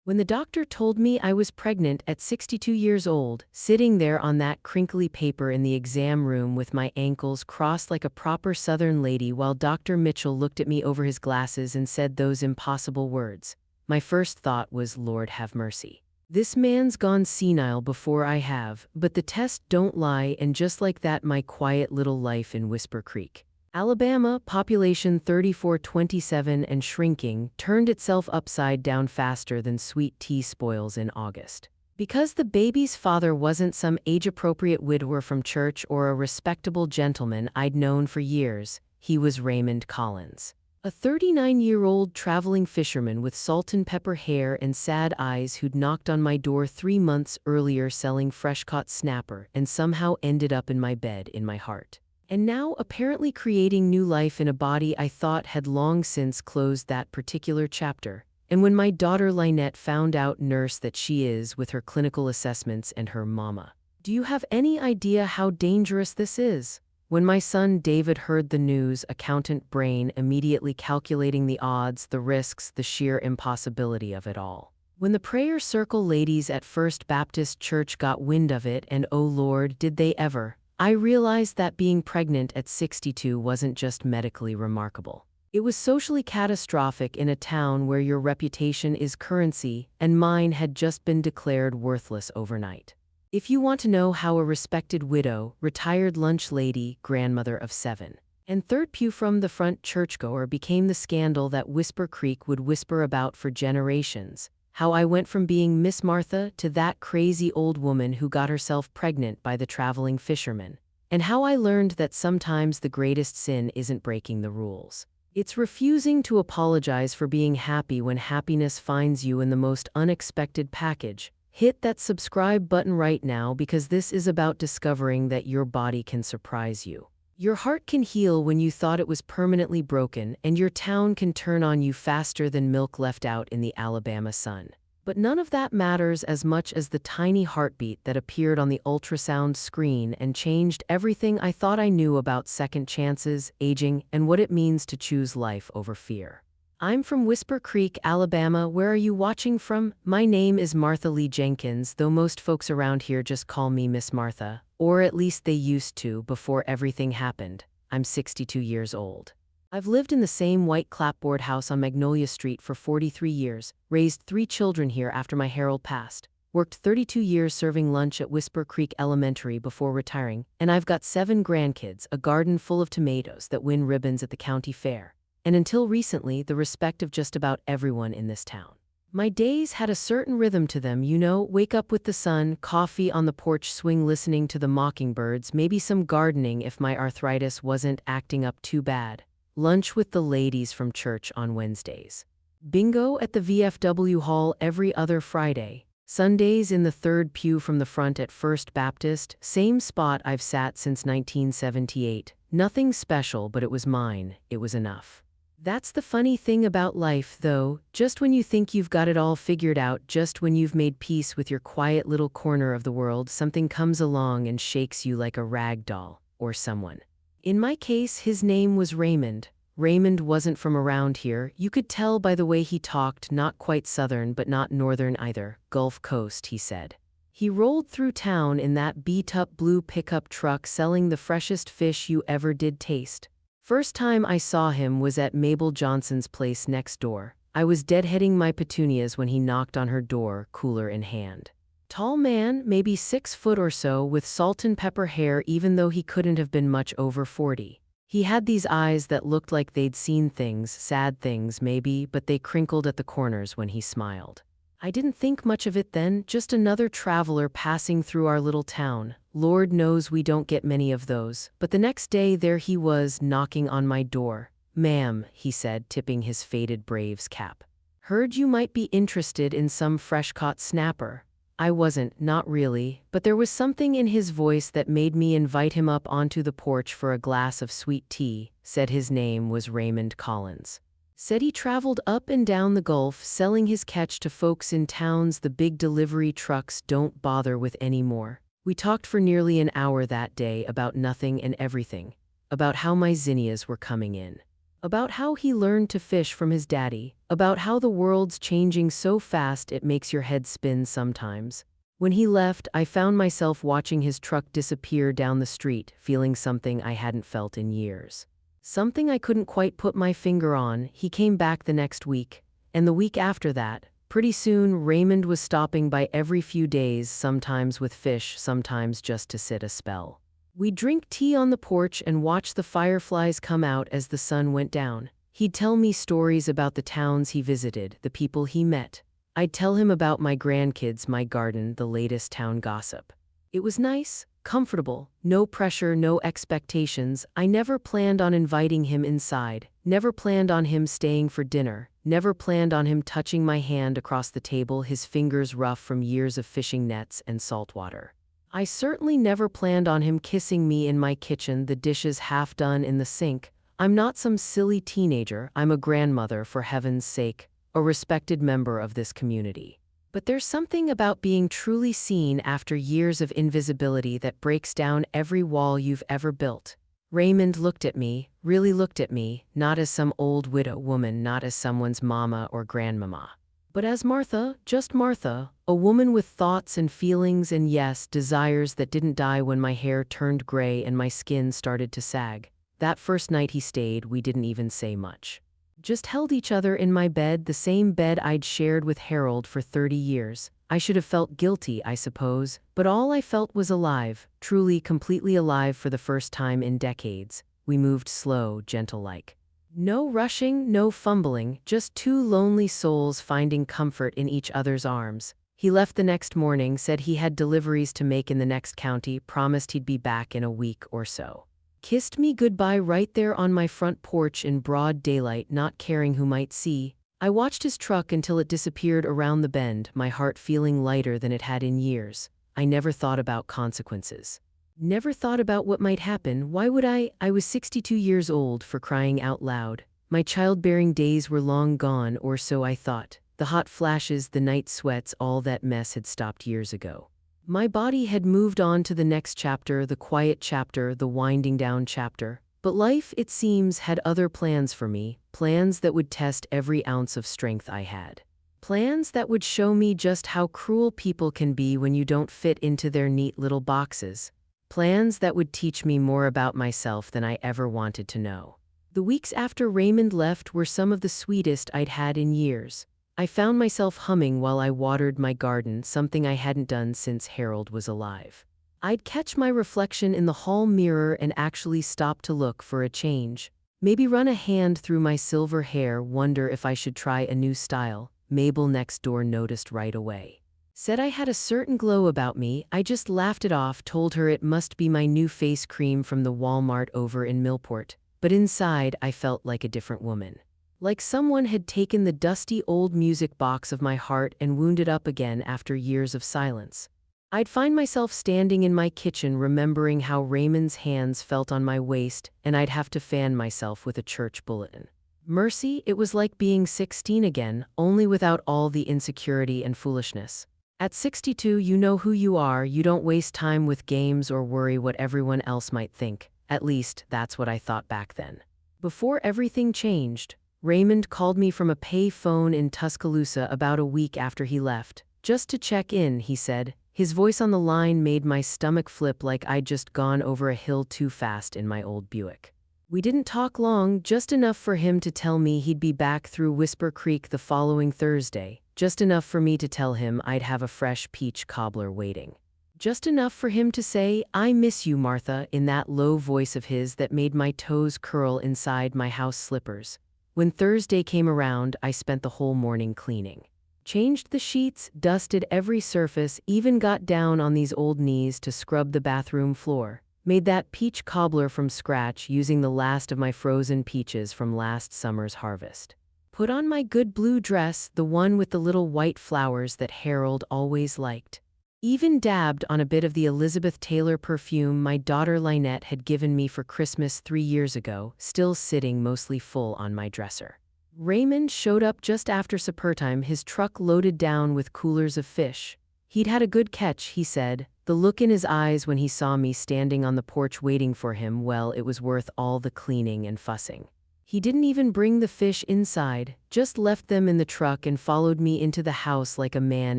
When the doctor told me I was pregnant at 62 years old, sitting there on that crinkly paper in the exam room with my ankles crossed like a proper Southern lady while Dr. Mitchell looked at me over his glasses and said those impossible words, my first thought was, Lord have mercy. This man's gone senile before I have, but the tests don't lie, and just like that my quiet little life in Whisper Creek, Alabama, population 3427 and shrinking, turned itself upside down faster than sweet tea spoils in August. Because the baby's father wasn't some age-appropriate widower from church or a respectable gentleman I'd known for years, he was Raymond Collins. A 39-year-old traveling fisherman with salt and pepper hair and sad eyes who'd knocked on my door 3 months earlier selling fresh-caught snapper and somehow ended up in my bed in my heart. And now apparently creating new life in a body I thought had long since closed that particular chapter. And when my daughter Lynette found out nurse that she is with her clinical assessments and her mama. Do you have any idea how dangerous this is? When my son David heard the news, accountant brain immediately calculating the odds, the risks, the sheer impossibility of it all. When the prayer circle ladies at First Baptist Church got wind of it, and oh Lord, did they ever, I realized that being pregnant at 62 wasn't just medically remarkable. It was socially catastrophic in a town where your reputation is currency, and mine had just been declared worthless overnight. If you want to know how a respected widow, retired lunch lady, grandmother of 7, and third pew from the front churchgoer became the scandal that Whisper Creek would whisper about for generations, how I went from being Miss Martha to that crazy old woman who got herself pregnant by the traveling fisherman, and how I learned that sometimes the greatest sin isn't breaking the rules. It's refusing to apologize for being happy when happiness finds you in the most unexpected package. Hit that subscribe button right now, because this is about discovering that your body can surprise you. Your heart can heal when you thought it was permanently broken, and your town can turn on you faster than milk left out in the Alabama sun. But none of that matters as much as the tiny heartbeat that appeared on the ultrasound screen and changed everything I thought I knew about second chances, aging, and what it means to choose life over fear. I'm from Whisper Creek, Alabama. Where are you watching from? My name is Martha Lee Jenkins, though most folks around here just call me Miss Martha. Or at least they used to before everything happened. I'm 62 years old. I've lived in the same white clapboard house on Magnolia Street for 43 years, raised 3 children here after my Harold passed, worked 32 years serving lunch at Whisper Creek Elementary before retiring, and I've got 7 grandkids, a garden full of tomatoes that win ribbons at the county fair, and until recently, the respect of just about everyone in this town. My days had a certain rhythm to them, you know, wake up with the sun, coffee on the porch swing listening to the mockingbirds, maybe some gardening if my arthritis wasn't acting up too bad, lunch with the ladies from church on Wednesdays, bingo at the VFW hall every other Friday, Sundays in the third pew from the front at First Baptist, same spot I've sat since 1978, nothing special, but it was mine, it was enough. That's the funny thing about life, though. Just when you think you've got it all figured out, just when you've made peace with your quiet little corner of the world, something comes along and shakes you like a rag doll, or someone. In my case, his name was Raymond. Raymond wasn't from around here. You could tell by the way he talked, not quite Southern but not Northern either. Gulf Coast, he said. He rolled through town in that beat-up blue pickup truck selling the freshest fish you ever did taste. First time I saw him was at Mabel Johnson's place next door. I was deadheading my petunias when he knocked on her door, cooler in hand. Tall man, maybe 6 foot or so, with salt and pepper hair even though he couldn't have been much over 40. He had these eyes that looked like they'd seen things, sad things maybe, but they crinkled at the corners when he smiled. I didn't think much of it then, just another traveler passing through our little town. Lord knows we don't get many of those, but the next day there he was knocking on my door. "Ma'am," he said, tipping his faded Braves cap. "Heard you might be interested in some fresh-caught snapper." I wasn't, not really, but there was something in his voice that made me invite him up onto the porch for a glass of sweet tea. Said his name was Raymond Collins. Said he traveled up and down the Gulf selling his catch to folks in towns the big delivery trucks don't bother with anymore. We talked for nearly an hour that day about nothing and everything, about how my zinnias were coming in. About how he learned to fish from his daddy, about how the world's changing so fast it makes your head spin sometimes. When he left, I found myself watching his truck disappear down the street, feeling something I hadn't felt in years. Something I couldn't quite put my finger on. He came back the next week, and the week after that. Pretty soon, Raymond was stopping by every few days, sometimes with fish, sometimes just to sit a spell. We'd drink tea on the porch and watch the fireflies come out as the sun went down. He'd tell me stories about the towns he visited, the people he met. I'd tell him about my grandkids, my garden, the latest town gossip. It was nice, comfortable, no pressure, no expectations. I never planned on inviting him inside, never planned on him staying for dinner, never planned on him touching my hand across the table, his fingers rough from years of fishing nets and salt water. I certainly never planned on him kissing me in my kitchen, the dishes half done in the sink. I'm not some silly teenager, I'm a grandmother, for heaven's sake, a respected member of this community. But there's something about being truly seen after years of invisibility that breaks down every wall you've ever built. Raymond looked at me, really looked at me, not as some old widow woman, not as someone's mama or grandmama, but as Martha, just Martha, a woman with thoughts and feelings and, yes, desires that didn't die when my hair turned gray and my skin started to sag. That first night he stayed, we didn't even say much. Just held each other in my bed, the same bed I'd shared with Harold for 30 years. I should have felt guilty, I suppose, but all I felt was alive, truly, completely alive for the first time in decades. We moved slow, gentle-like. No rushing, no fumbling, just two lonely souls finding comfort in each other's arms. He left the next morning, said he had deliveries to make in the next county, promised he'd be back in a week or so. Kissed me goodbye right there on my front porch in broad daylight, not caring who might see. I watched his truck until it disappeared around the bend, my heart feeling lighter than it had in years. I never thought about consequences. Never thought about what might happen. Why would I? I was 62 years old, for crying out loud. My childbearing days were long gone, or so I thought. The hot flashes, the night sweats, all that mess had stopped years ago. My body had moved on to the next chapter, the quiet chapter, the winding down chapter. But life, it seems, had other plans for me, plans that would test every ounce of strength I had. Plans that would show me just how cruel people can be when you don't fit into their neat little boxes. Plans that would teach me more about myself than I ever wanted to know. The weeks after Raymond left were some of the sweetest I'd had in years. I found myself humming while I watered my garden, something I hadn't done since Harold was alive. I'd catch my reflection in the hall mirror and actually stop to look for a change. Maybe run a hand through my silver hair, wonder if I should try a new style. Mabel next door noticed right away. Said I had a certain glow about me. I just laughed it off, told her it must be my new face cream from the Walmart over in Millport. But inside, I felt like a different woman. Like someone had taken the dusty old music box of my heart and wound it up again after years of silence. I'd find myself standing in my kitchen remembering how Raymond's hands felt on my waist, and I'd have to fan myself with a church bulletin. Mercy, it was like being 16 again, only without all the insecurity and foolishness. At 62, you know who you are, you don't waste time with games or worry what everyone else might think. At least, that's what I thought back then. Before everything changed, Raymond called me from a pay phone in Tuscaloosa about a week after he left. Just to check in, he said. His voice on the line made my stomach flip like I'd just gone over a hill too fast in my old Buick. We didn't talk long, just enough for him to tell me he'd be back through Whisper Creek the following Thursday. Just enough for me to tell him I'd have a fresh peach cobbler waiting. Just enough for him to say, "I miss you, Martha," in that low voice of his that made my toes curl inside my house slippers. When Thursday came around, I spent the whole morning cleaning. Changed the sheets, dusted every surface, even got down on these old knees to scrub the bathroom floor. Made that peach cobbler from scratch using the last of my frozen peaches from last summer's harvest. Put on my good blue dress, the one with the little white flowers that Harold always liked. Even dabbed on a bit of the Elizabeth Taylor perfume my daughter Lynette had given me for Christmas 3 years ago, still sitting mostly full on my dresser. Raymond showed up just after supper time, his truck loaded down with coolers of fish. He'd had a good catch, he said. The look in his eyes when he saw me standing on the porch waiting for him, well, it was worth all the cleaning and fussing. He didn't even bring the fish inside, just left them in the truck and followed me into the house like a man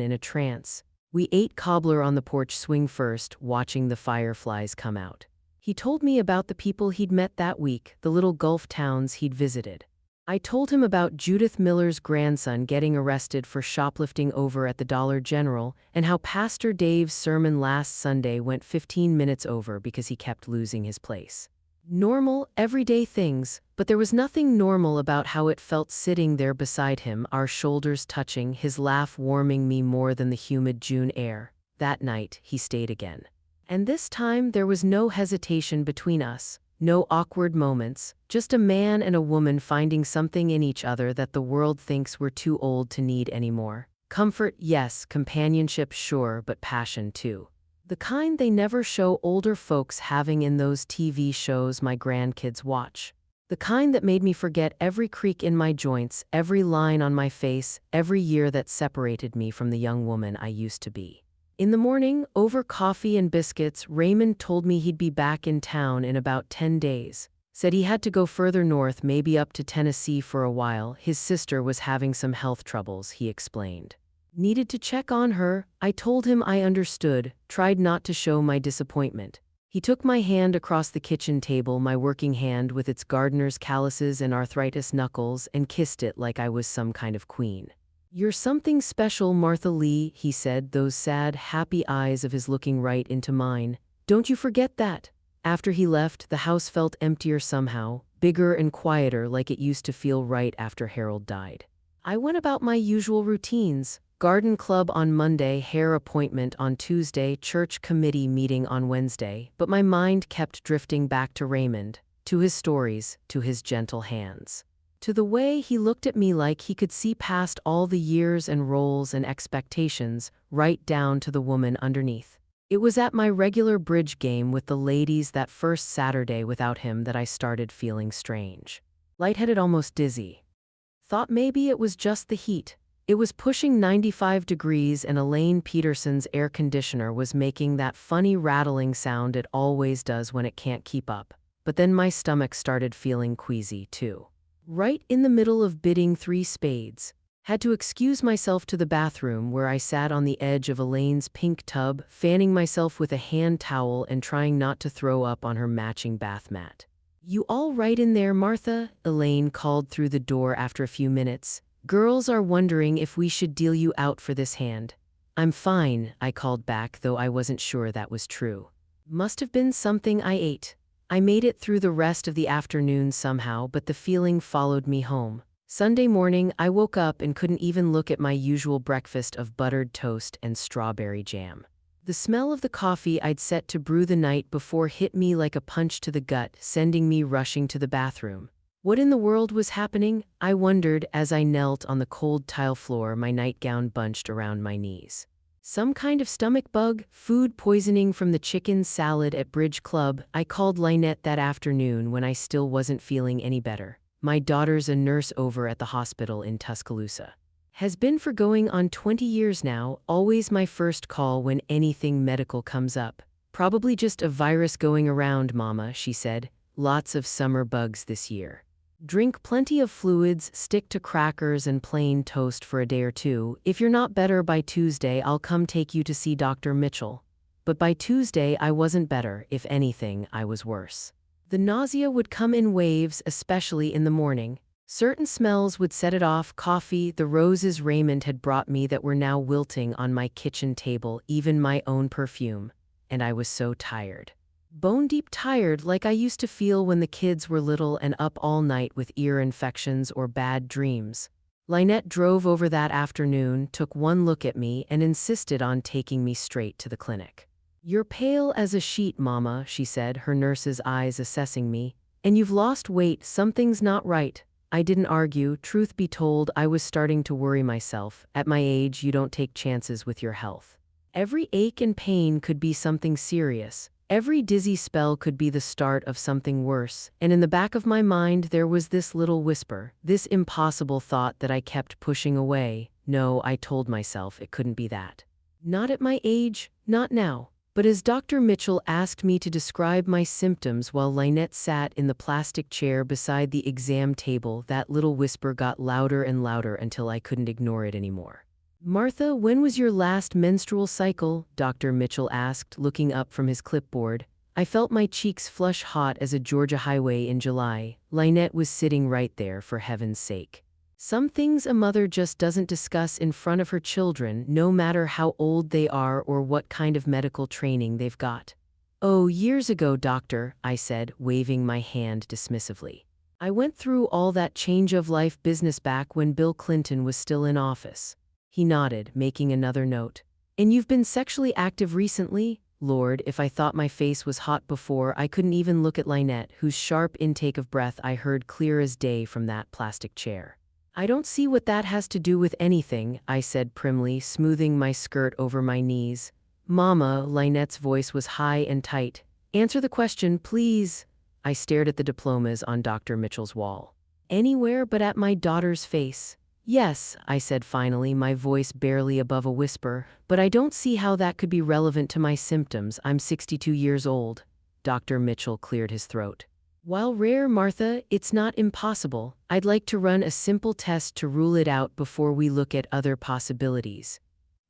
in a trance. We ate cobbler on the porch swing first, watching the fireflies come out. He told me about the people he'd met that week, the little Gulf towns he'd visited. I told him about Judith Miller's grandson getting arrested for shoplifting over at the Dollar General and how Pastor Dave's sermon last Sunday went 15 minutes over because he kept losing his place. Normal, everyday things, but there was nothing normal about how it felt sitting there beside him, our shoulders touching, his laugh warming me more than the humid June air. That night, he stayed again. And this time, there was no hesitation between us, no awkward moments, just a man and a woman finding something in each other that the world thinks we're too old to need anymore. Comfort, yes, companionship, sure, but passion too. The kind they never show older folks having in those TV shows my grandkids watch. The kind that made me forget every creak in my joints, every line on my face, every year that separated me from the young woman I used to be. In the morning, over coffee and biscuits, Raymond told me he'd be back in town in about 10 days. Said he had to go further north, maybe up to Tennessee for a while. His sister was having some health troubles, he explained. Needed to check on her. I told him I understood, tried not to show my disappointment. He took my hand across the kitchen table, my working hand with its gardener's calluses and arthritis knuckles, and kissed it like I was some kind of queen. "You're something special, Martha Lee," he said, those sad, happy eyes of his looking right into mine. "Don't you forget that." After he left, the house felt emptier somehow, bigger and quieter like it used to feel right after Harold died. I went about my usual routines. Garden club on Monday, hair appointment on Tuesday, church committee meeting on Wednesday, but my mind kept drifting back to Raymond, to his stories, to his gentle hands. To the way he looked at me like he could see past all the years and roles and expectations, right down to the woman underneath. It was at my regular bridge game with the ladies that first Saturday without him that I started feeling strange. Lightheaded, almost dizzy. Thought maybe it was just the heat. It was pushing 95 degrees and Elaine Peterson's air conditioner was making that funny rattling sound it always does when it can't keep up. But then my stomach started feeling queasy too. Right in the middle of bidding 3 spades. Had to excuse myself to the bathroom where I sat on the edge of Elaine's pink tub, fanning myself with a hand towel and trying not to throw up on her matching bath mat. "You all right in there, Martha?" Elaine called through the door after a few minutes. "Girls are wondering if we should deal you out for this hand." "I'm fine," I called back, though I wasn't sure that was true. Must have been something I ate. I made it through the rest of the afternoon somehow, but the feeling followed me home. Sunday morning, I woke up and couldn't even look at my usual breakfast of buttered toast and strawberry jam. The smell of the coffee I'd set to brew the night before hit me like a punch to the gut, sending me rushing to the bathroom. What in the world was happening? I wondered as I knelt on the cold tile floor, my nightgown bunched around my knees. Some kind of stomach bug, food poisoning from the chicken salad at Bridge Club. I called Lynette that afternoon when I still wasn't feeling any better. My daughter's a nurse over at the hospital in Tuscaloosa. Has been for going on 20 years now, always my first call when anything medical comes up. "Probably just a virus going around, Mama," she said. "Lots of summer bugs this year. Drink plenty of fluids, stick to crackers and plain toast for a day or two. If you're not better by Tuesday, I'll come take you to see Dr. Mitchell." But by Tuesday, I wasn't better. If anything, I was worse. The nausea would come in waves, especially in the morning. Certain smells would set it off: coffee, the roses Raymond had brought me that were now wilting on my kitchen table, even my own perfume. And I was so tired. Bone-deep tired, like I used to feel when the kids were little and up all night with ear infections or bad dreams. Lynette drove over that afternoon, took one look at me, and insisted on taking me straight to the clinic. "You're pale as a sheet, Mama," she said, her nurse's eyes assessing me. "And you've lost weight. Something's not right." I didn't argue. Truth be told, I was starting to worry myself. At my age, you don't take chances with your health. Every ache and pain could be something serious. Every dizzy spell could be the start of something worse, and in the back of my mind there was this little whisper, this impossible thought that I kept pushing away. No, I told myself it couldn't be that. Not at my age, not now. But as Dr. Mitchell asked me to describe my symptoms while Lynette sat in the plastic chair beside the exam table, that little whisper got louder and louder until I couldn't ignore it anymore. "Martha, when was your last menstrual cycle?" Dr. Mitchell asked, looking up from his clipboard. I felt my cheeks flush hot as a Georgia highway in July. Lynette was sitting right there, for heaven's sake. Some things a mother just doesn't discuss in front of her children, no matter how old they are or what kind of medical training they've got. "Oh, years ago, doctor," I said, waving my hand dismissively. "I went through all that change-of-life business back when Bill Clinton was still in office." He nodded, making another note. "And you've been sexually active recently?" Lord, if I thought my face was hot before, I couldn't even look at Lynette, whose sharp intake of breath I heard clear as day from that plastic chair. "I don't see what that has to do with anything," I said primly, smoothing my skirt over my knees. "Mama," Lynette's voice was high and tight. "Answer the question, please." I stared at the diplomas on Dr. Mitchell's wall. Anywhere but at my daughter's face. "Yes," I said finally, my voice barely above a whisper, "but I don't see how that could be relevant to my symptoms. I'm 62 years old." Dr. Mitchell cleared his throat. "While rare, Martha, it's not impossible. I'd like to run a simple test to rule it out before we look at other possibilities."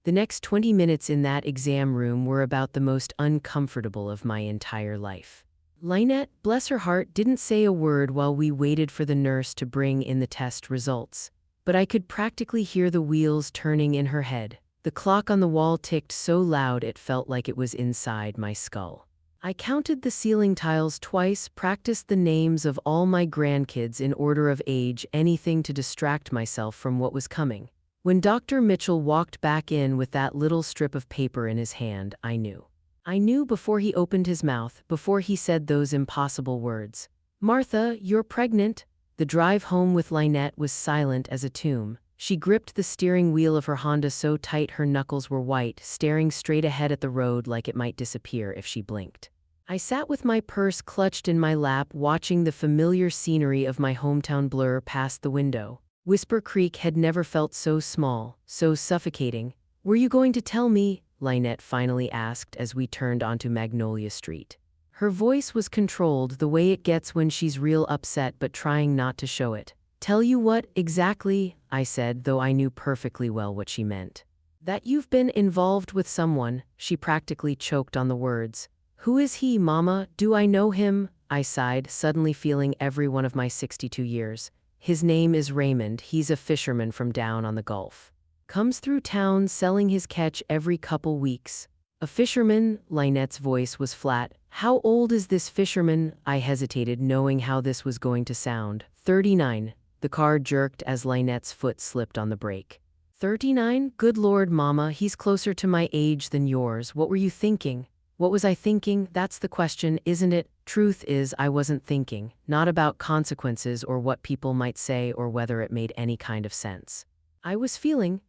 The next 20 minutes in that exam room were about the most uncomfortable of my entire life. Lynette, bless her heart, didn't say a word while we waited for the nurse to bring in the test results. But I could practically hear the wheels turning in her head. The clock on the wall ticked so loud it felt like it was inside my skull. I counted the ceiling tiles twice, practiced the names of all my grandkids in order of age, anything to distract myself from what was coming. When Dr. Mitchell walked back in with that little strip of paper in his hand, I knew. I knew before he opened his mouth, before he said those impossible words. "Martha, you're pregnant." The drive home with Lynette was silent as a tomb. She gripped the steering wheel of her Honda so tight her knuckles were white, staring straight ahead at the road like it might disappear if she blinked. I sat with my purse clutched in my lap, watching the familiar scenery of my hometown blur past the window. Whisper Creek had never felt so small, so suffocating. "Were you going to tell me?" Lynette finally asked as we turned onto Magnolia Street. Her voice was controlled, the way it gets when she's real upset but trying not to show it. "Tell you what, exactly?" I said, though I knew perfectly well what she meant. "That you've been involved with someone." She practically choked on the words. "Who is he, Mama? Do I know him?" I sighed, suddenly feeling every one of my 62 years. "His name is Raymond. He's a fisherman from down on the Gulf. Comes through town selling his catch every couple weeks." "A fisherman?" Lynette's voice was flat. "How old is this fisherman?" I hesitated, knowing how this was going to sound. 39. The car jerked as Lynette's foot slipped on the brake. 39? Good Lord, Mama, he's closer to my age than yours. What were you thinking?" What was I thinking? That's the question, isn't it? Truth is, I wasn't thinking. Not about consequences or what people might say or whether it made any kind of sense. I was feeling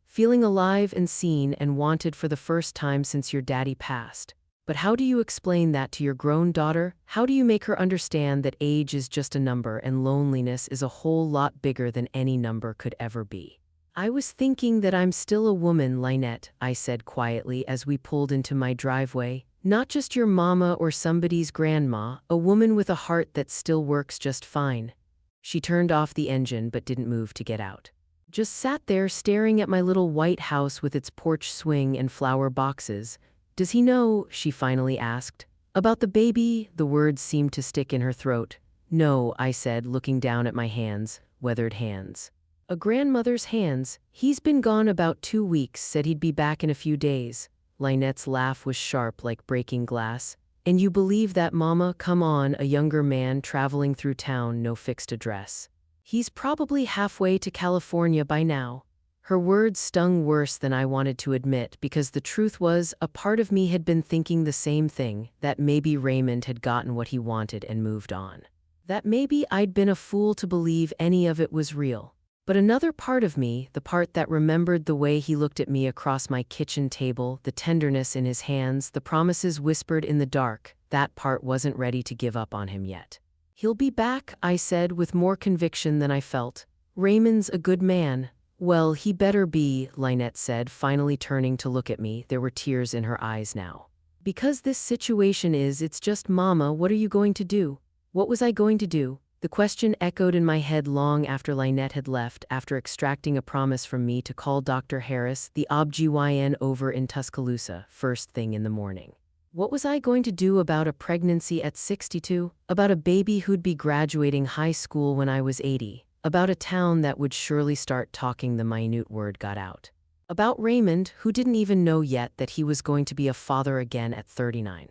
alive and seen and wanted for the first time since your daddy passed. But how do you explain that to your grown daughter? How do you make her understand that age is just a number and loneliness is a whole lot bigger than any number could ever be? "I was thinking that I'm still a woman, Lynette," I said quietly as we pulled into my driveway. "Not just your mama or somebody's grandma, a woman with a heart that still works just fine." She turned off the engine but didn't move to get out. Just sat there staring at my little white house with its porch swing and flower boxes. "Does he know?" she finally asked. "About the baby?" The words seemed to stick in her throat. "No," I said, looking down at my hands, weathered hands. "A grandmother's hands. He's been gone about 2 weeks, said he'd be back in a few days." Lynette's laugh was sharp like breaking glass. "And you believe that, Mama? Come on, a younger man traveling through town, no fixed address. He's probably halfway to California by now." Her words stung worse than I wanted to admit, because the truth was, a part of me had been thinking the same thing, that maybe Raymond had gotten what he wanted and moved on. That maybe I'd been a fool to believe any of it was real. But another part of me, the part that remembered the way he looked at me across my kitchen table, the tenderness in his hands, the promises whispered in the dark, that part wasn't ready to give up on him yet. "He'll be back," I said with more conviction than I felt. "Raymond's a good man." "Well, he better be," Lynette said, finally turning to look at me. There were tears in her eyes now. Because this situation is, it's just Mama, what are you going to do? What was I going to do? The question echoed in my head long after Lynette had left, after extracting a promise from me to call Dr. Harris, the OBGYN over in Tuscaloosa, first thing in the morning. What was I going to do about a pregnancy at 62? About a baby who'd be graduating high school when I was 80? About a town that would surely start talking the minute word got out? About Raymond, who didn't even know yet that he was going to be a father again at 39?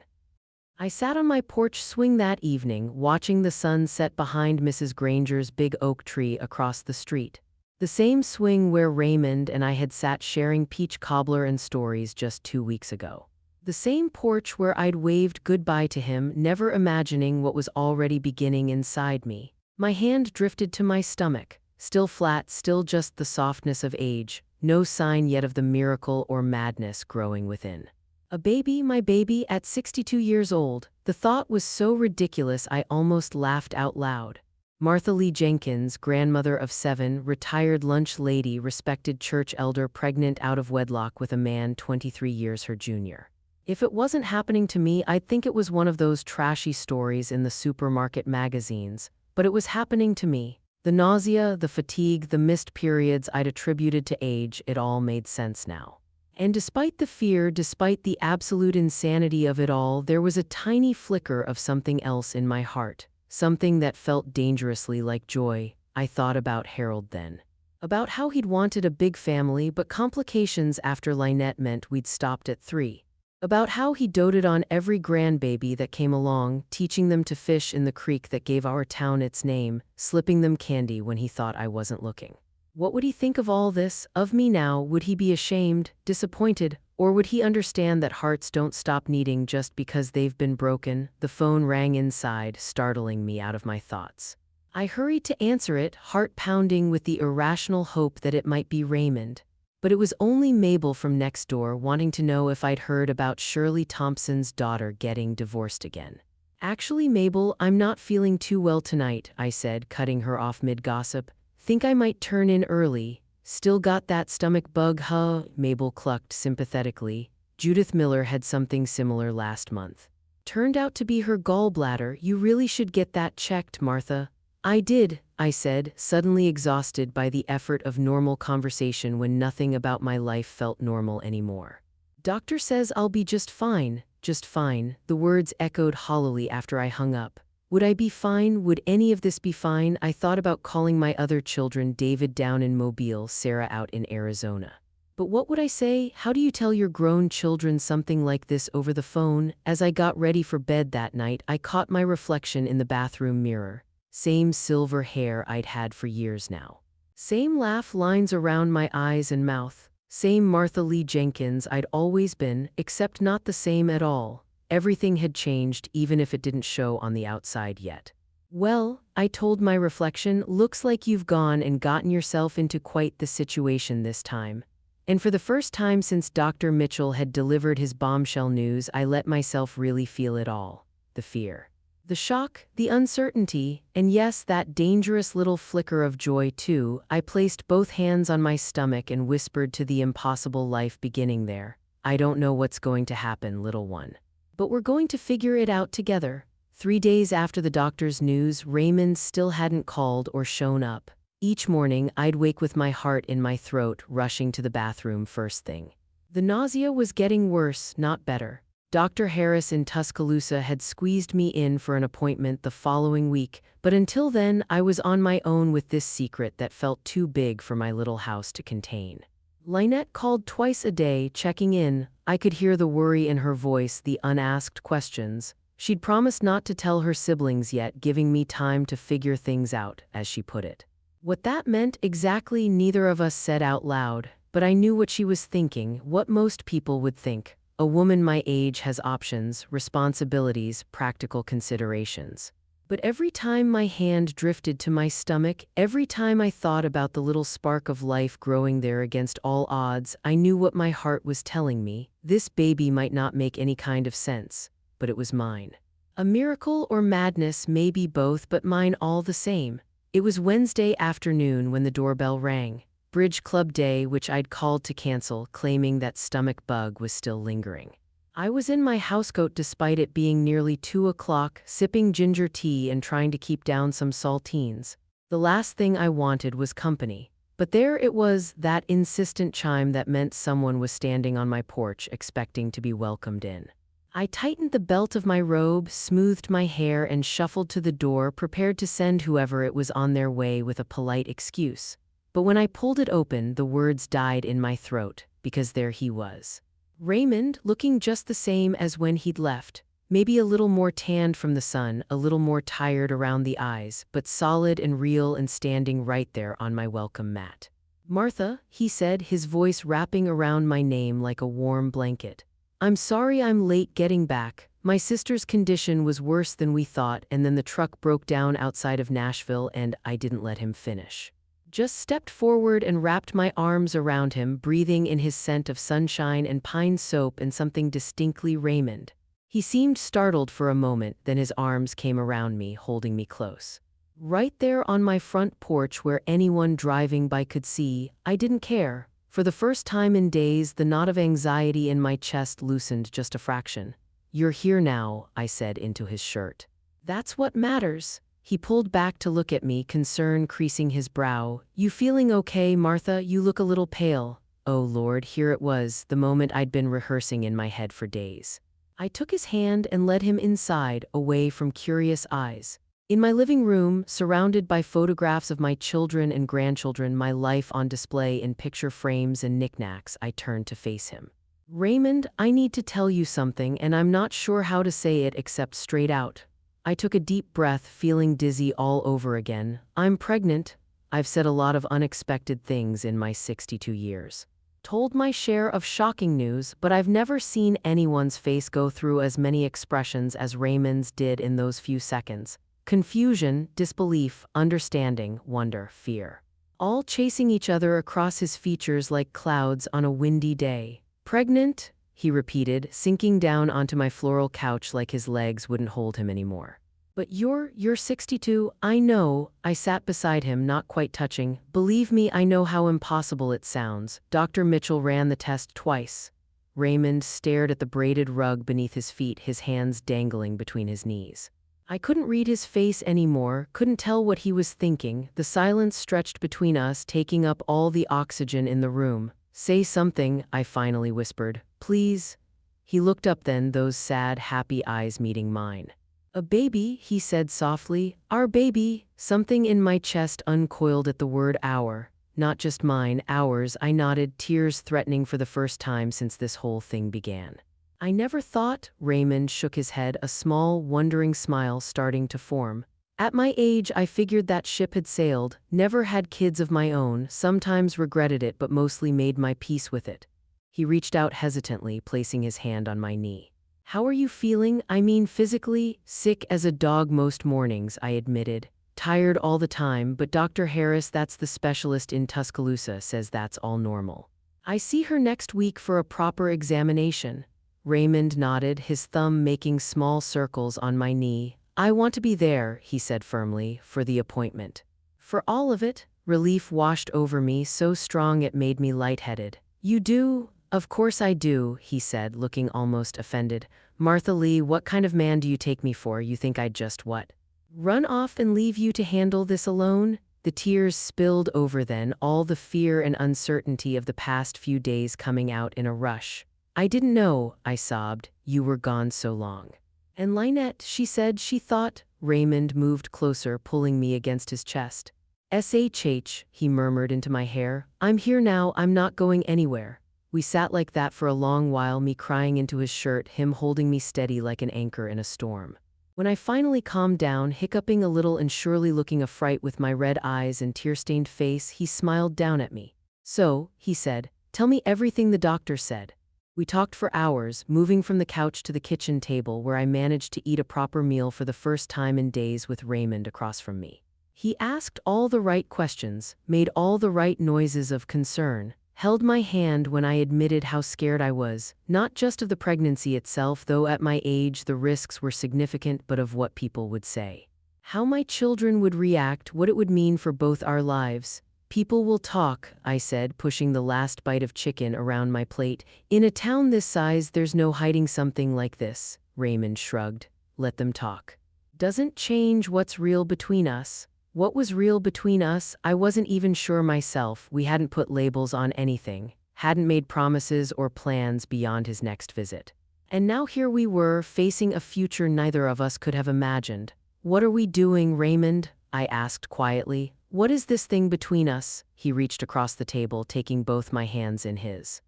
I sat on my porch swing that evening, watching the sun set behind Mrs. Granger's big oak tree across the street. The same swing where Raymond and I had sat sharing peach cobbler and stories just 2 weeks ago. The same porch where I'd waved goodbye to him, never imagining what was already beginning inside me. My hand drifted to my stomach, still flat, still just the softness of age, no sign yet of the miracle or madness growing within. A baby, my baby, at 62 years old. The thought was so ridiculous I almost laughed out loud. Martha Lee Jenkins, grandmother of 7, retired lunch lady, respected church elder, pregnant out of wedlock with a man 23 years her junior. If it wasn't happening to me, I'd think it was one of those trashy stories in the supermarket magazines, but it was happening to me. The nausea, the fatigue, the missed periods I'd attributed to age, it all made sense now. And despite the fear, despite the absolute insanity of it all, there was a tiny flicker of something else in my heart, something that felt dangerously like joy. I thought about Harold then. About how he'd wanted a big family, but complications after Lynette meant we'd stopped at 3. About how he doted on every grandbaby that came along, teaching them to fish in the creek that gave our town its name, slipping them candy when he thought I wasn't looking. What would he think of all this, of me now? Would he be ashamed, disappointed, or would he understand that hearts don't stop needing just because they've been broken? The phone rang inside, startling me out of my thoughts. I hurried to answer it, heart pounding with the irrational hope that it might be Raymond. But it was only Mabel from next door, wanting to know if I'd heard about Shirley Thompson's daughter getting divorced again. Actually, Mabel, I'm not feeling too well tonight, I said, cutting her off mid-gossip. Think I might turn in early. Still got that stomach bug, huh? Mabel clucked sympathetically. Judith Miller had something similar last month. Turned out to be her gallbladder. You really should get that checked, Martha. I did, I said, suddenly exhausted by the effort of normal conversation when nothing about my life felt normal anymore. Doctor says I'll be just fine, just fine. The words echoed hollowly after I hung up. Would I be fine? Would any of this be fine? I thought about calling my other children, David down in Mobile, Sarah out in Arizona. But what would I say? How do you tell your grown children something like this over the phone? As I got ready for bed that night, I caught my reflection in the bathroom mirror. Same silver hair I'd had for years now. Same laugh lines around my eyes and mouth. Same Martha Lee Jenkins I'd always been, except not the same at all. Everything had changed, even if it didn't show on the outside yet. Well, I told my reflection, looks like you've gone and gotten yourself into quite the situation this time. And for the first time since Dr. Mitchell had delivered his bombshell news, I let myself really feel it all. The fear. The shock, the uncertainty, and yes, that dangerous little flicker of joy too. I placed both hands on my stomach and whispered to the impossible life beginning there. I don't know what's going to happen, little one. But we're going to figure it out together. 3 days after the doctor's news, Raymond still hadn't called or shown up. Each morning, I'd wake with my heart in my throat, rushing to the bathroom first thing. The nausea was getting worse, not better. Dr. Harris in Tuscaloosa had squeezed me in for an appointment the following week, but until then, I was on my own with this secret that felt too big for my little house to contain. Lynette called twice a day, checking in. I could hear the worry in her voice, the unasked questions. She'd promised not to tell her siblings yet, giving me time to figure things out, as she put it. What that meant exactly, neither of us said out loud, but I knew what she was thinking, what most people would think. A woman my age has options, responsibilities, practical considerations. But every time my hand drifted to my stomach, every time I thought about the little spark of life growing there against all odds, I knew what my heart was telling me. This baby might not make any kind of sense, but it was mine. A miracle or madness, maybe both, but mine all the same. It was Wednesday afternoon when the doorbell rang. Bridge club day, which I'd called to cancel, claiming that stomach bug was still lingering. I was in my housecoat despite it being nearly 2 o'clock, sipping ginger tea and trying to keep down some saltines. The last thing I wanted was company. But there it was, that insistent chime that meant someone was standing on my porch expecting to be welcomed in. I tightened the belt of my robe, smoothed my hair, and shuffled to the door, prepared to send whoever it was on their way with a polite excuse. But when I pulled it open, the words died in my throat, because there he was. Raymond, looking just the same as when he'd left. Maybe a little more tanned from the sun, a little more tired around the eyes, but solid and real and standing right there on my welcome mat. "Martha," he said, his voice wrapping around my name like a warm blanket. "I'm sorry I'm late getting back. My sister's condition was worse than we thought, and then the truck broke down outside of Nashville and I didn't let him finish." Just stepped forward and wrapped my arms around him, breathing in his scent of sunshine and pine soap and something distinctly Raymond. He seemed startled for a moment, then his arms came around me, holding me close. Right there on my front porch where anyone driving by could see, I didn't care. For the first time in days, the knot of anxiety in my chest loosened just a fraction. "You're here now," I said into his shirt. "That's what matters." He pulled back to look at me, concern creasing his brow. "You feeling okay, Martha? You look a little pale." Oh Lord, here it was, the moment I'd been rehearsing in my head for days. I took his hand and led him inside, away from curious eyes. In my living room, surrounded by photographs of my children and grandchildren, my life on display in picture frames and knickknacks, I turned to face him. "Raymond, I need to tell you something, and I'm not sure how to say it except straight out." I took a deep breath, feeling dizzy all over again. "I'm pregnant." I've said a lot of unexpected things in my 62 years. Told my share of shocking news, but I've never seen anyone's face go through as many expressions as Raymond's did in those few seconds. Confusion, disbelief, understanding, wonder, fear. All chasing each other across his features like clouds on a windy day. "Pregnant?" he repeated, sinking down onto my floral couch like his legs wouldn't hold him anymore. "But you're 62, I know." I sat beside him, not quite touching. "Believe me, I know how impossible it sounds. Dr. Mitchell ran the test twice." Raymond stared at the braided rug beneath his feet, his hands dangling between his knees. I couldn't read his face anymore, couldn't tell what he was thinking. The silence stretched between us, taking up all the oxygen in the room. "Say something," I finally whispered. "Please." He looked up then, those sad, happy eyes meeting mine. "A baby," he said softly. "Our baby." Something in my chest uncoiled at the word our. "Not just mine, ours," I nodded, tears threatening for the first time since this whole thing began. "I never thought," Raymond shook his head, a small, wondering smile starting to form. "At my age, I figured that ship had sailed, never had kids of my own, sometimes regretted it but mostly made my peace with it." He reached out hesitantly, placing his hand on my knee. "How are you feeling? I mean physically?" "Sick as a dog most mornings," I admitted. "Tired all the time, but Dr. Harris, that's the specialist in Tuscaloosa, says that's all normal. I see her next week for a proper examination." Raymond nodded, his thumb making small circles on my knee. "I want to be there," he said firmly, "for the appointment." "For all of it?" Relief washed over me, so strong it made me lightheaded. "You do?" "Of course I do," he said, looking almost offended. "Martha Lee, what kind of man do you take me for? You think I'd just what? Run off and leave you to handle this alone?" The tears spilled over then, all the fear and uncertainty of the past few days coming out in a rush. "I didn't know," I sobbed. "You were gone so long." "And Lynette," she said she thought. Raymond moved closer, pulling me against his chest. "SHH," he murmured into my hair. "I'm here now, I'm not going anywhere." We sat like that for a long while, me crying into his shirt, him holding me steady like an anchor in a storm. When I finally calmed down, hiccuping a little and surely looking a fright with my red eyes and tear-stained face, he smiled down at me. "So," he said, "tell me everything the doctor said." We talked for hours, moving from the couch to the kitchen table where I managed to eat a proper meal for the first time in days with Raymond across from me. He asked all the right questions, made all the right noises of concern, held my hand when I admitted how scared I was, not just of the pregnancy itself, though at my age the risks were significant, but of what people would say. How my children would react, what it would mean for both our lives. People will talk, I said, pushing the last bite of chicken around my plate. In a town this size, there's no hiding something like this. Raymond shrugged. Let them talk. Doesn't change what's real between us. What was real between us, I wasn't even sure myself. We hadn't put labels on anything, hadn't made promises or plans beyond his next visit. And now here we were, facing a future neither of us could have imagined. What are we doing, Raymond? I asked quietly. What is this thing between us? He reached across the table, taking both my hands in his.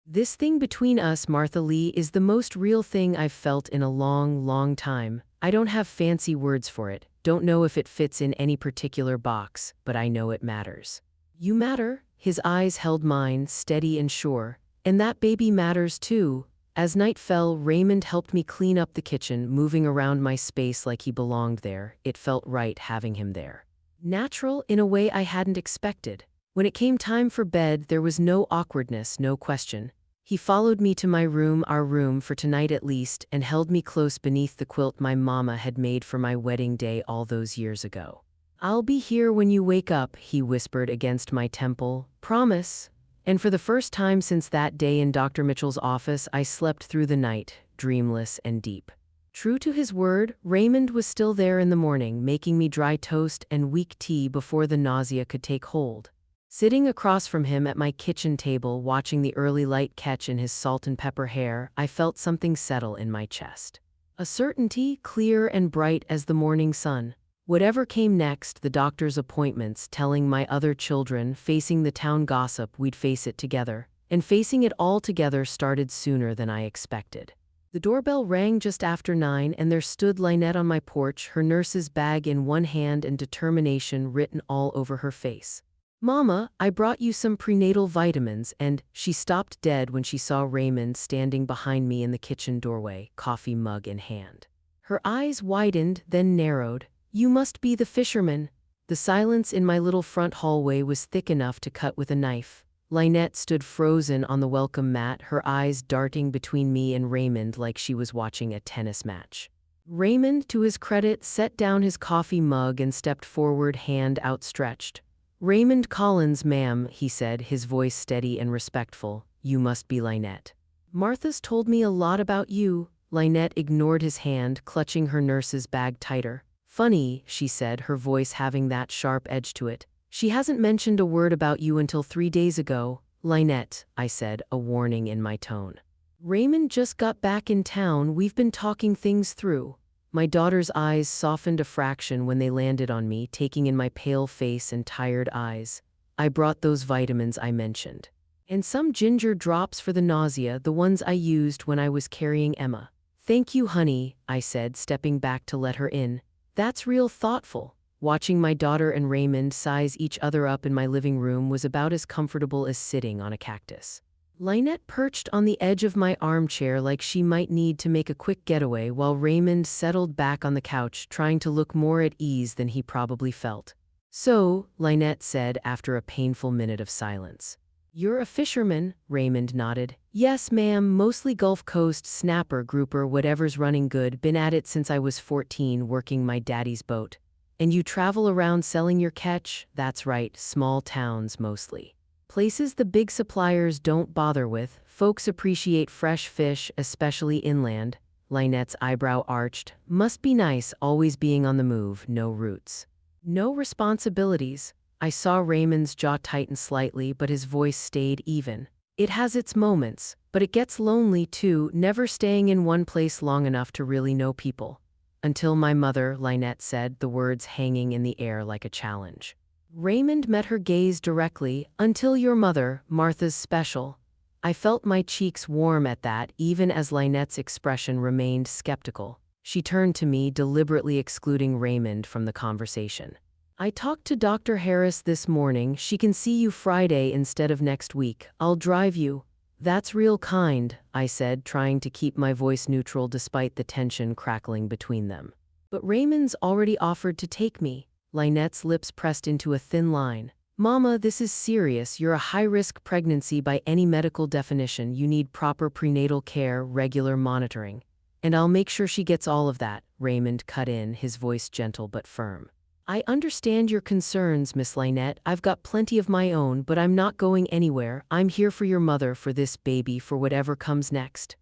This thing between us, Martha Lee, is the most real thing I've felt in a long, long time. I don't have fancy words for it, don't know if it fits in any particular box, but I know it matters. You matter? His eyes held mine, steady and sure. And that baby matters too. As night fell, Raymond helped me clean up the kitchen, moving around my space like he belonged there. It felt right having him there. Natural in a way I hadn't expected. When it came time for bed, there was no awkwardness, no question. He followed me to my room, our room for tonight at least, and held me close beneath the quilt my mama had made for my wedding day all those years ago. I'll be here when you wake up, he whispered against my temple. Promise. And for the first time since that day in Dr. Mitchell's office, I slept through the night, dreamless and deep. True to his word, Raymond was still there in the morning, making me dry toast and weak tea before the nausea could take hold. Sitting across from him at my kitchen table, watching the early light catch in his salt and pepper hair, I felt something settle in my chest. A certainty, clear and bright as the morning sun. Whatever came next, the doctor's appointments, telling my other children, facing the town gossip, we'd face it together. And facing it all together started sooner than I expected. The doorbell rang just after 9, and there stood Lynette on my porch, her nurse's bag in one hand and determination written all over her face. Mama, I brought you some prenatal vitamins, and she stopped dead when she saw Raymond standing behind me in the kitchen doorway, coffee mug in hand. Her eyes widened, then narrowed. You must be the fisherman. The silence in my little front hallway was thick enough to cut with a knife. Lynette stood frozen on the welcome mat, her eyes darting between me and Raymond like she was watching a tennis match. Raymond, to his credit, set down his coffee mug and stepped forward, hand outstretched. Raymond Collins, ma'am, he said, his voice steady and respectful. You must be Lynette. Martha's told me a lot about you. Lynette ignored his hand, clutching her nurse's bag tighter. Funny, she said, her voice having that sharp edge to it. She hasn't mentioned a word about you until 3 days ago. Lynette, I said, a warning in my tone. Raymond just got back in town. We've been talking things through. My daughter's eyes softened a fraction when they landed on me, taking in my pale face and tired eyes. I brought those vitamins I mentioned. And some ginger drops for the nausea, the ones I used when I was carrying Emma. Thank you, honey, I said, stepping back to let her in. That's real thoughtful. Watching my daughter and Raymond size each other up in my living room was about as comfortable as sitting on a cactus. Lynette perched on the edge of my armchair like she might need to make a quick getaway, while Raymond settled back on the couch, trying to look more at ease than he probably felt. So, Lynette said after a painful minute of silence. You're a fisherman, Raymond nodded. Yes, ma'am, mostly Gulf Coast, snapper, grouper, whatever's running good, been at it since I was 14, working my daddy's boat. And you travel around selling your catch? That's right, small towns mostly. Places the big suppliers don't bother with. Folks appreciate fresh fish, especially inland. Lynette's eyebrow arched. Must be nice, always being on the move, no roots. No responsibilities. I saw Raymond's jaw tighten slightly, but his voice stayed even. It has its moments, but it gets lonely too, never staying in one place long enough to really know people. Until my mother, Lynette said, the words hanging in the air like a challenge. Raymond met her gaze directly. Until your mother, Martha's special. I felt my cheeks warm at that, even as Lynette's expression remained skeptical. She turned to me, deliberately excluding Raymond from the conversation. I talked to Dr. Harris this morning. She can see you Friday instead of next week. I'll drive you. That's real kind, I said, trying to keep my voice neutral despite the tension crackling between them. But Raymond's already offered to take me. Lynette's lips pressed into a thin line. Mama, this is serious. You're a high-risk pregnancy by any medical definition. You need proper prenatal care, regular monitoring. And I'll make sure she gets all of that, Raymond cut in, his voice gentle but firm. I understand your concerns, Miss Lynette. I've got plenty of my own, but I'm not going anywhere. I'm here for your mother, for this baby, for whatever comes next.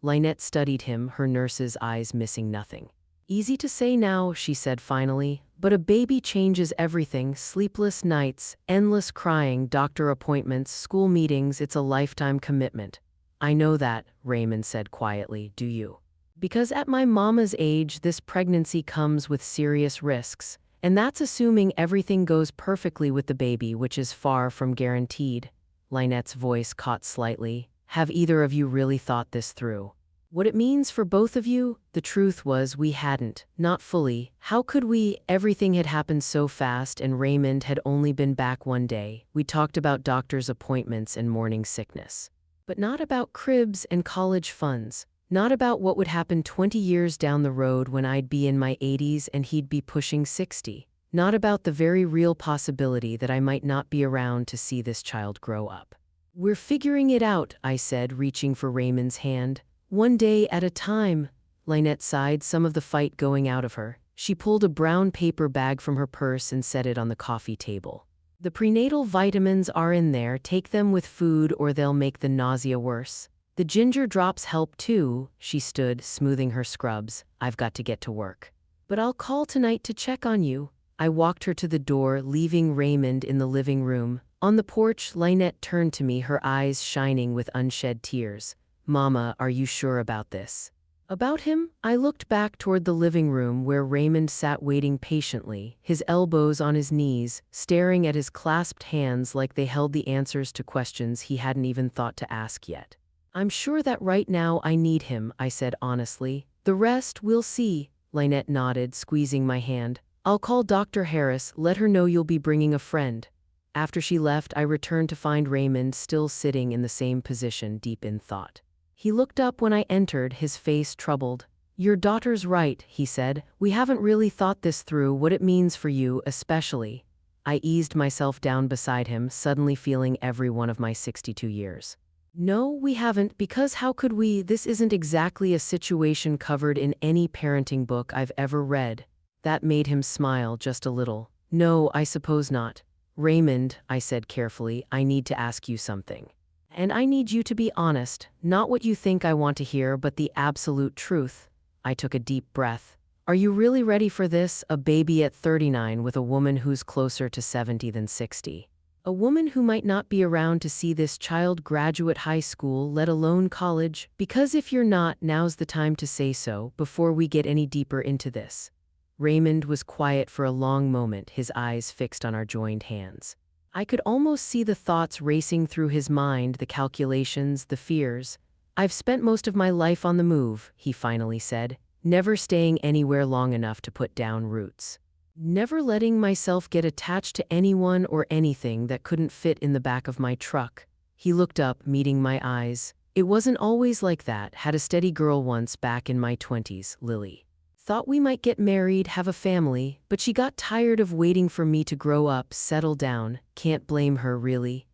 Lynette studied him, her nurse's eyes missing nothing. Easy to say now, she said finally, but a baby changes everything. Sleepless nights, endless crying, doctor appointments, school meetings, it's a lifetime commitment. I know that, Raymond said quietly, do you? Because at my mama's age, this pregnancy comes with serious risks. And that's assuming everything goes perfectly with the baby, which is far from guaranteed. Lynette's voice caught slightly. Have either of you really thought this through? What it means for both of you? The truth was we hadn't, not fully. How could we? Everything had happened so fast and Raymond had only been back one day. We talked about doctor's appointments and morning sickness. But not about cribs and college funds. Not about what would happen 20 years down the road when I'd be in my 80s and he'd be pushing 60. Not about the very real possibility that I might not be around to see this child grow up. We're figuring it out, I said, reaching for Raymond's hand. One day at a time. Lynette sighed, some of the fight going out of her. She pulled a brown paper bag from her purse and set it on the coffee table. The prenatal vitamins are in there. Take them with food or they'll make the nausea worse. The ginger drops help too. She stood, smoothing her scrubs. I've got to get to work. But I'll call tonight to check on you. I walked her to the door, leaving Raymond in the living room. On the porch, Lynette turned to me, her eyes shining with unshed tears. Mama, are you sure about this? About him? I looked back toward the living room where Raymond sat waiting patiently, his elbows on his knees, staring at his clasped hands like they held the answers to questions he hadn't even thought to ask yet. I'm sure that right now I need him, I said honestly. The rest we'll see. Lynette nodded, squeezing my hand. I'll call Dr. Harris, let her know you'll be bringing a friend. After she left, I returned to find Raymond still sitting in the same position, deep in thought. He looked up when I entered, his face troubled. Your daughter's right, he said. We haven't really thought this through, what it means for you, especially. I eased myself down beside him, suddenly feeling every one of my 62 years. No, we haven't, because how could we? This isn't exactly a situation covered in any parenting book I've ever read. That made him smile just a little. No, I suppose not. Raymond, I said carefully, I need to ask you something. And I need you to be honest, not what you think I want to hear, but the absolute truth. I took a deep breath. Are you really ready for this? A baby at 39 with a woman who's closer to 70 than 60. A woman who might not be around to see this child graduate high school, let alone college. Because if you're not, now's the time to say so, before we get any deeper into this. Raymond was quiet for a long moment, his eyes fixed on our joined hands. I could almost see the thoughts racing through his mind, the calculations, the fears. I've spent most of my life on the move, he finally said, never staying anywhere long enough to put down roots. Never letting myself get attached to anyone or anything that couldn't fit in the back of my truck. He looked up, meeting my eyes. It wasn't always like that. Had a steady girl once back in my 20s, Lily. Thought we might get married, have a family, but she got tired of waiting for me to grow up, settle down. Can't blame her, really.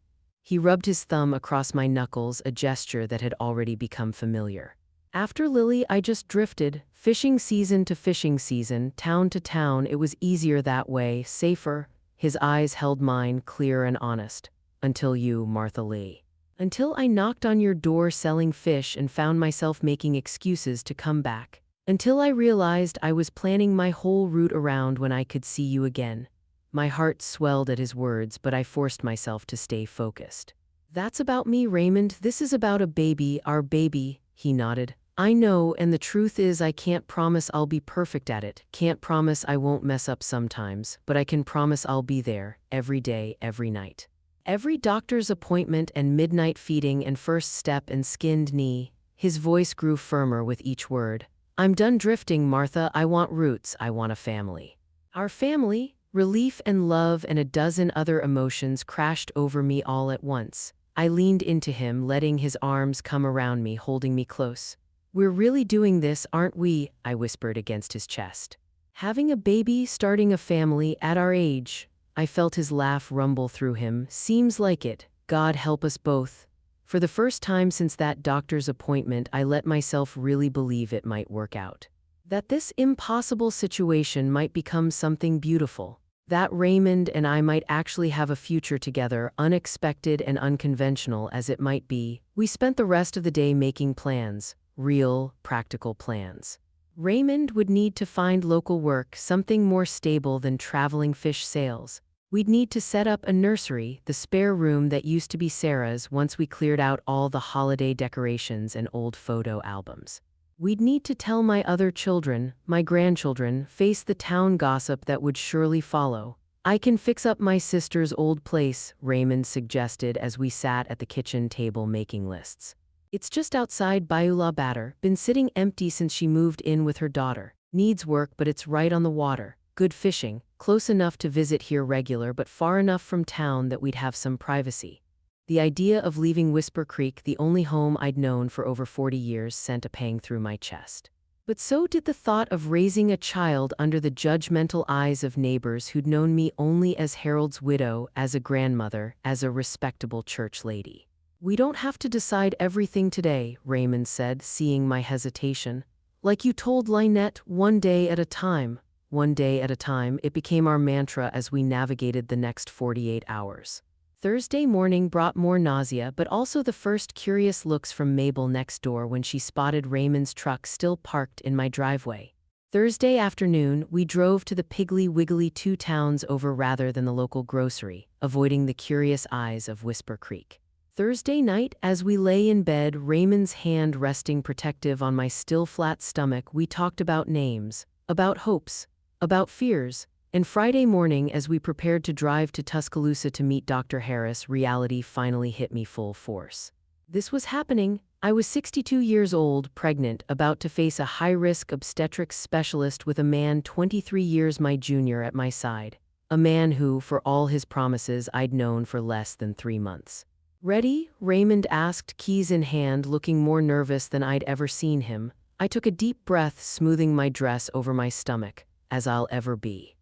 He rubbed his thumb across my knuckles, a gesture that had already become familiar. After Lily, I just drifted, fishing season to fishing season, town to town. It was easier that way, safer. His eyes held mine, clear and honest. Until you, Martha Lee. Until I knocked on your door selling fish and found myself making excuses to come back. Until I realized I was planning my whole route around when I could see you again. My heart swelled at his words, but I forced myself to stay focused. That's about me, Raymond. This is about a baby, our baby, he nodded. I know, and the truth is I can't promise I'll be perfect at it. Can't promise I won't mess up sometimes, but I can promise I'll be there, every day, every night. Every doctor's appointment and midnight feeding and first step and skinned knee. His voice grew firmer with each word. I'm done drifting, Martha. I want roots. I want a family. Our family? Relief and love and a dozen other emotions crashed over me all at once. I leaned into him, letting his arms come around me, holding me close. We're really doing this, aren't we? I whispered against his chest. Having a baby, starting a family, at our age. I felt his laugh rumble through him. Seems like it. God help us both. For the first time since that doctor's appointment, I let myself really believe it might work out. That this impossible situation might become something beautiful. That Raymond and I might actually have a future together, unexpected and unconventional as it might be. We spent the rest of the day making plans, real, practical plans. Raymond would need to find local work, something more stable than traveling fish sales. We'd need to set up a nursery, the spare room that used to be Sarah's once we cleared out all the holiday decorations and old photo albums. We'd need to tell my other children, my grandchildren, face the town gossip that would surely follow. I can fix up my sister's old place, Raymond suggested as we sat at the kitchen table making lists. It's just outside Bayula Batter, been sitting empty since she moved in with her daughter. Needs work, but it's right on the water. Good fishing, close enough to visit here regular but far enough from town that we'd have some privacy. The idea of leaving Whisper Creek, the only home I'd known for over 40 years, sent a pang through my chest. But so did the thought of raising a child under the judgmental eyes of neighbors who'd known me only as Harold's widow, as a grandmother, as a respectable church lady. We don't have to decide everything today, Raymond said, seeing my hesitation. Like you told Lynette, one day at a time. One day at a time, it became our mantra as we navigated the next 48 hours. Thursday morning brought more nausea, but also the first curious looks from Mabel next door when she spotted Raymond's truck still parked in my driveway. Thursday afternoon, we drove to the Piggly Wiggly 2 towns over rather than the local grocery, avoiding the curious eyes of Whisper Creek. Thursday night, as we lay in bed, Raymond's hand resting protective on my still flat stomach, we talked about names, about hopes, about fears. And Friday morning, as we prepared to drive to Tuscaloosa to meet Dr. Harris, reality finally hit me full force. This was happening. I was 62 years old, pregnant, about to face a high-risk obstetrics specialist with a man 23 years my junior at my side. A man who, for all his promises, I'd known for less than 3 months. Ready? Raymond asked, keys in hand, looking more nervous than I'd ever seen him. I took a deep breath, smoothing my dress over my stomach, as I'll ever be.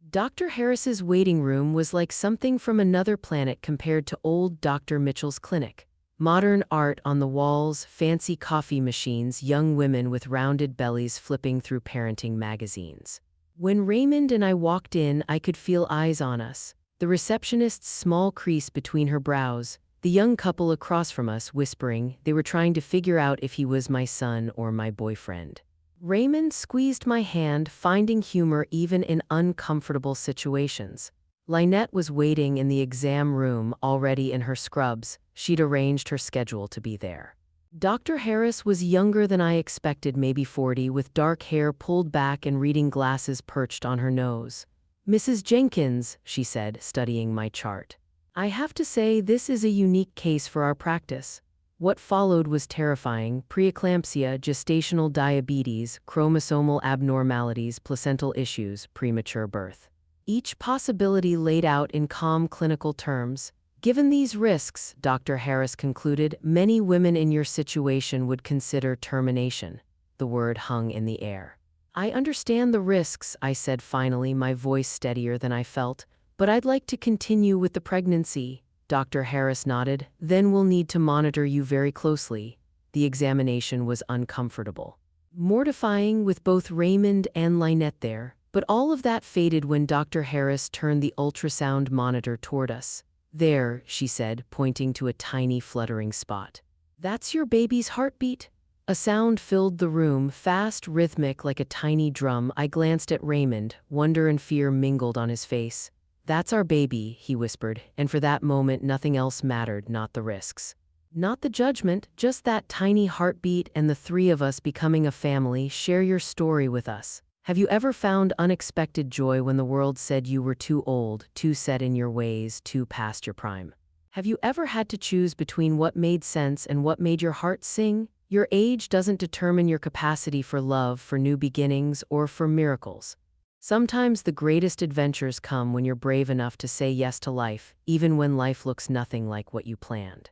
Dr. Harris's waiting room was like something from another planet compared to old Dr. Mitchell's clinic. Modern art on the walls, fancy coffee machines, young women with rounded bellies flipping through parenting magazines. When Raymond and I walked in, I could feel eyes on us. The receptionist's small crease between her brows, the young couple across from us whispering, they were trying to figure out if he was my son or my boyfriend. Raymond squeezed my hand, finding humor even in uncomfortable situations. Lynette was waiting in the exam room, already in her scrubs. She'd arranged her schedule to be there. Dr. Harris was younger than I expected, maybe 40, with dark hair pulled back and reading glasses perched on her nose. "Mrs. Jenkins," she said, studying my chart. "I have to say this is a unique case for our practice." What followed was terrifying: preeclampsia, gestational diabetes, chromosomal abnormalities, placental issues, premature birth. Each possibility laid out in calm clinical terms. Given these risks, Dr. Harris concluded, many women in your situation would consider termination. The word hung in the air. "I understand the risks," I said finally, my voice steadier than I felt, "but I'd like to continue with the pregnancy." Dr. Harris nodded. "Then we'll need to monitor you very closely." The examination was uncomfortable. Mortifying, with both Raymond and Lynette there. But all of that faded when Dr. Harris turned the ultrasound monitor toward us. "There," she said, pointing to a tiny fluttering spot. "That's your baby's heartbeat." A sound filled the room, fast, rhythmic, like a tiny drum. I glanced at Raymond. Wonder and fear mingled on his face. "That's our baby," he whispered, and for that moment nothing else mattered, not the risks. Not the judgment, just that tiny heartbeat and the three of us becoming a family. Share your story with us. Have you ever found unexpected joy when the world said you were too old, too set in your ways, too past your prime? Have you ever had to choose between what made sense and what made your heart sing? Your age doesn't determine your capacity for love, for new beginnings, or for miracles. Sometimes the greatest adventures come when you're brave enough to say yes to life, even when life looks nothing like what you planned.